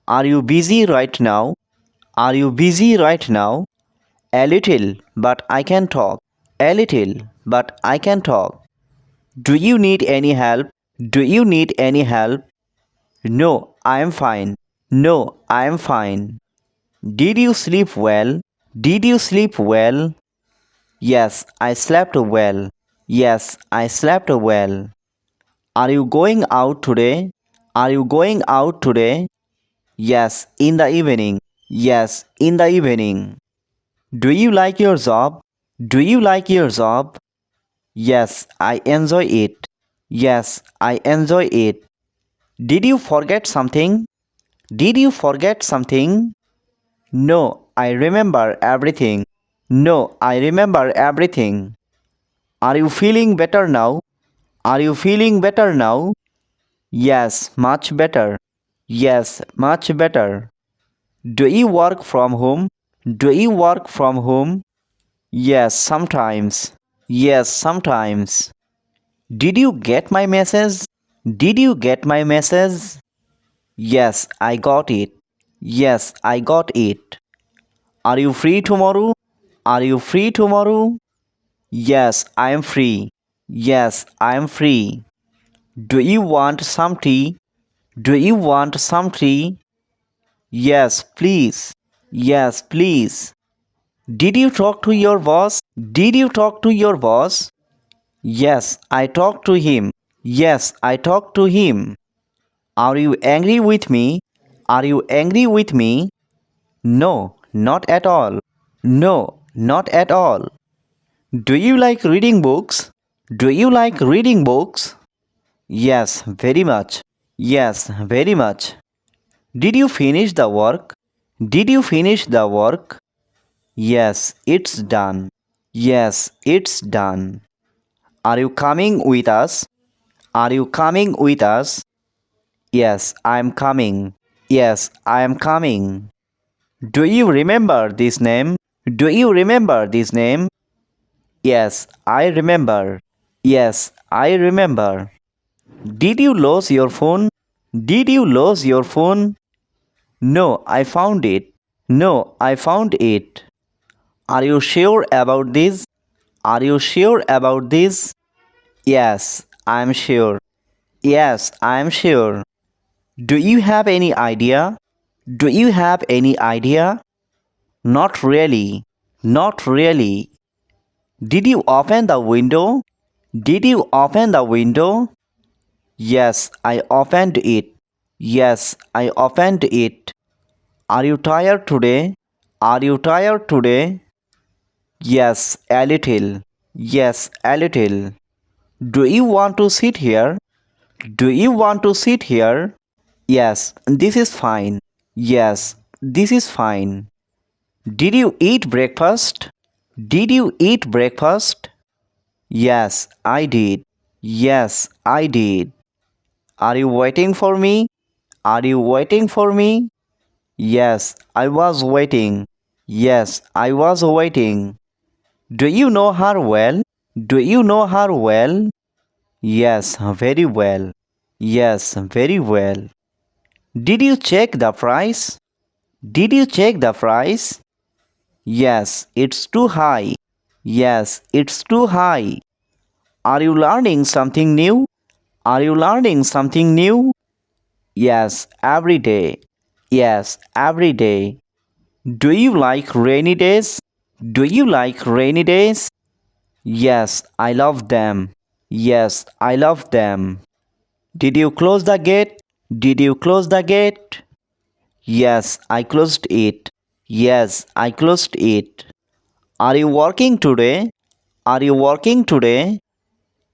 Are you busy right now? Are you busy right now? A little, but I can talk. A little, but I can talk. Do you need any help? Do you need any help? No, I am fine. No, I am fine. Did you sleep well? Did you sleep well? Yes, I slept well. Yes, I slept well. Are you going out today? Are you going out today? Yes, in the evening. Yes, in the evening. Do you like your job? Do you like your job? Yes, I enjoy it. Yes, I enjoy it. Did you forget something? Did you forget something? No, I remember everything. No, I remember everything. Are you feeling better now? Are you feeling better now? Yes, much better. Yes, much better. Do you work from home? Do you work from home? Yes, sometimes. Yes, sometimes. Did you get my message? Did you get my message? Yes, I got it. Yes, I got it. Are you free tomorrow? Are you free tomorrow? Yes, I am free. Yes, I am free. Do you want some tea? Do you want some tea? Yes, please. Yes, please. Did you talk to your boss? Did you talk to your boss? Yes, I talked to him. Yes, I talked to him. Are you angry with me? Are you angry with me? No, not at all. No, not at all. Do you like reading books? Do you like reading books? Yes, very much. Yes, very much. Did you finish the work? Did you finish the work? Yes, it's done. Yes, it's done. Are you coming with us? Are you coming with us? Yes, I'm coming. Yes, I am coming. Do you remember this name? Do you remember this name? Yes, I remember. Yes, I remember. Did you lose your phone? Did you lose your phone? No, I found it. No, I found it. Are you sure about this? Are you sure about this? Yes, I'm sure. Yes, I'm sure. Do you have any idea? Do you have any idea? Not really. Not really. Did you open the window? Did you open the window? Yes, I opened it. Yes, I opened it. Are you tired today? Are you tired today? Yes, a little. Yes, a little. Do you want to sit here? Do you want to sit here? Yes, this is fine. Yes, this is fine. Did you eat breakfast? Did you eat breakfast? Yes, I did. Yes, I did. Are you waiting for me? Are you waiting for me? Yes, I was waiting. Yes, I was waiting. Do you know her well? Do you know her well? Yes, very well. Yes, very well. Did you check the price? Did you check the price? Yes, it's too high. Yes, it's too high. Are you learning something new? Are you learning something new? Yes, every day. Yes, every day. Do you like rainy days? Do you like rainy days? Yes, I love them. Yes, I love them. Did you close the gate? Did you close the gate? Yes, I closed it. Yes, I closed it. Are you working today? Are you working today?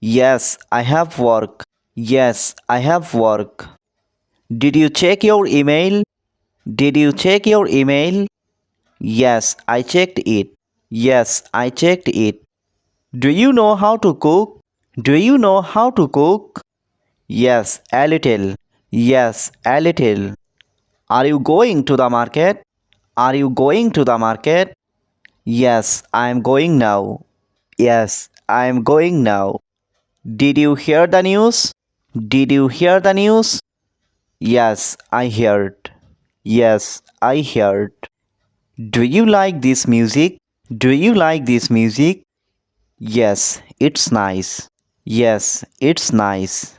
Yes, I have work. Yes, I have work. Did you check your email? Did you check your email? Yes, I checked it. Yes, I checked it. Do you know how to cook? Do you know how to cook? Yes, a little. Yes, a little. Are you going to the market? Are you going to the market? Yes, I am going now. Yes, I am going now. Did you hear the news? Did you hear the news? Yes, I heard. Yes, I heard. Do you like this music? Do you like this music? Yes, it's nice. Yes, it's nice.